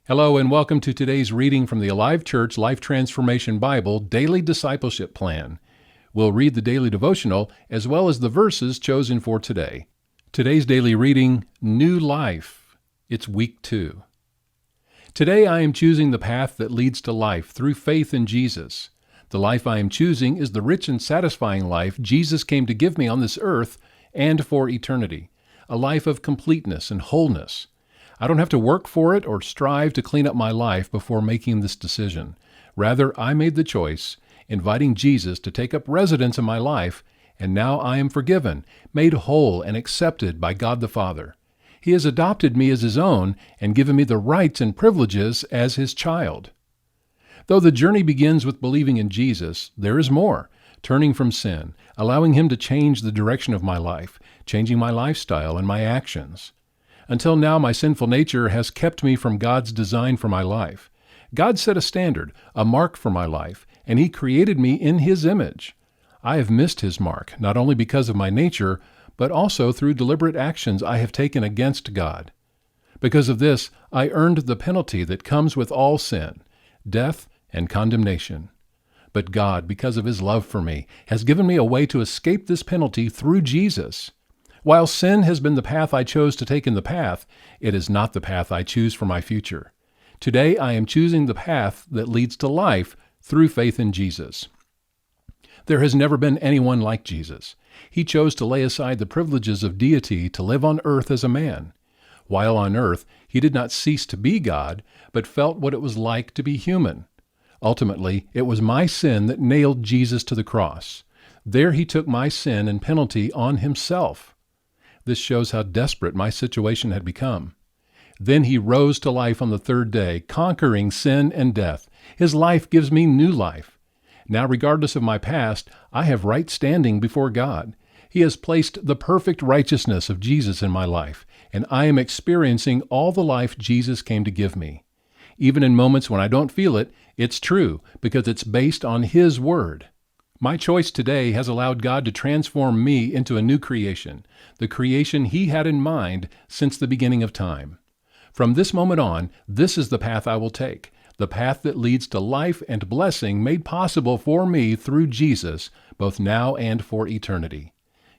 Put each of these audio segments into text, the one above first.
Hello and welcome to today's reading from the Alive Church Life Transformation Bible Daily Discipleship Plan. We'll read the daily devotional as well as the verses chosen for today. Today's daily reading, New Life. It's week 2. Today I am choosing the path that leads to life through faith in Jesus. The life I am choosing is the rich and satisfying life Jesus came to give me on this earth and for eternity, a life of completeness and wholeness. I don't have to work for it or strive to clean up my life before making this decision. Rather, I made the choice, inviting Jesus to take up residence in my life, and now I am forgiven, made whole and accepted by God the Father. He has adopted me as His own and given me the rights and privileges as His child. Though the journey begins with believing in Jesus, there is more, turning from sin, allowing Him to change the direction of my life, changing my lifestyle and my actions. Until now, my sinful nature has kept me from God's design for my life. God set a standard, a mark for my life, and He created me in His image. I have missed His mark, not only because of my nature, but also through deliberate actions I have taken against God. Because of this, I earned the penalty that comes with all sin, death and condemnation. But God, because of His love for me, has given me a way to escape this penalty through Jesus. While sin has been the path I chose to take in the past, it is not the path I choose for my future. Today I am choosing the path that leads to life through faith in Jesus. There has never been anyone like Jesus. He chose to lay aside the privileges of deity to live on earth as a man. While on earth, He did not cease to be God, but felt what it was like to be human. Ultimately, it was my sin that nailed Jesus to the cross. There He took my sin and penalty on Himself. This shows how desperate my situation had become. Then He rose to life on the third day, conquering sin and death. His life gives me new life. Now, regardless of my past, I have right standing before God. He has placed the perfect righteousness of Jesus in my life, and I am experiencing all the life Jesus came to give me. Even in moments when I don't feel it, it's true, because it's based on His Word. My choice today has allowed God to transform me into a new creation, the creation He had in mind since the beginning of time. From this moment on, this is the path I will take, the path that leads to life and blessing made possible for me through Jesus, both now and for eternity.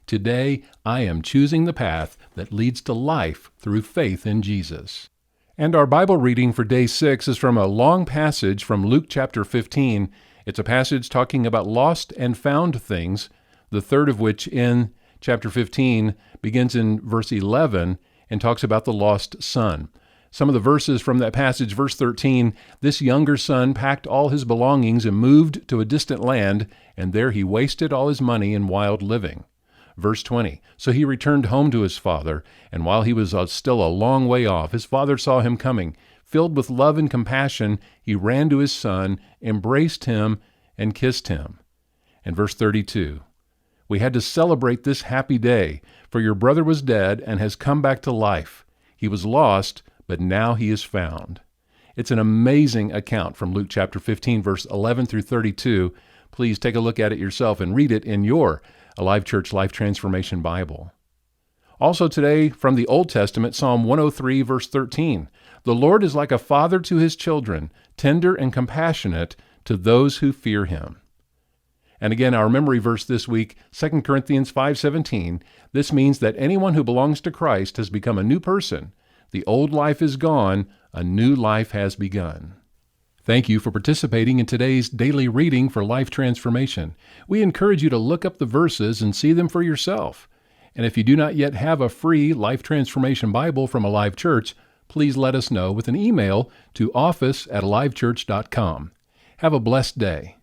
Today, I am choosing the path that leads to life through faith in Jesus. And our Bible reading for day 6 is from a long passage from Luke chapter 15. It's a passage talking about lost and found things, the third of which in chapter 15 begins in verse 11 and talks about the lost son. Some of the verses from that passage, verse 13, this younger son packed all his belongings and moved to a distant land, and there he wasted all his money in wild living. Verse 20, so he returned home to his father, and while he was still a long way off, his father saw him coming. Filled with love and compassion, he ran to his son, embraced him, and kissed him. And verse 32, we had to celebrate this happy day, for your brother was dead and has come back to life. He was lost, but now he is found. It's an amazing account from Luke chapter 15, verse 11 through 32. Please take a look at it yourself and read it in your Alive Church Life Transformation Bible. Also today, from the Old Testament, Psalm 103, verse 13. The Lord is like a father to His children, tender and compassionate to those who fear Him. And again, our memory verse this week, 2 Corinthians 5:17. This means that anyone who belongs to Christ has become a new person. The old life is gone, a new life has begun. Thank you for participating in today's daily reading for life transformation. We encourage you to look up the verses and see them for yourself. And if you do not yet have a free Life Transformation Bible from Alive Church, please let us know with an email to office@alivechurch.com. Have a blessed day.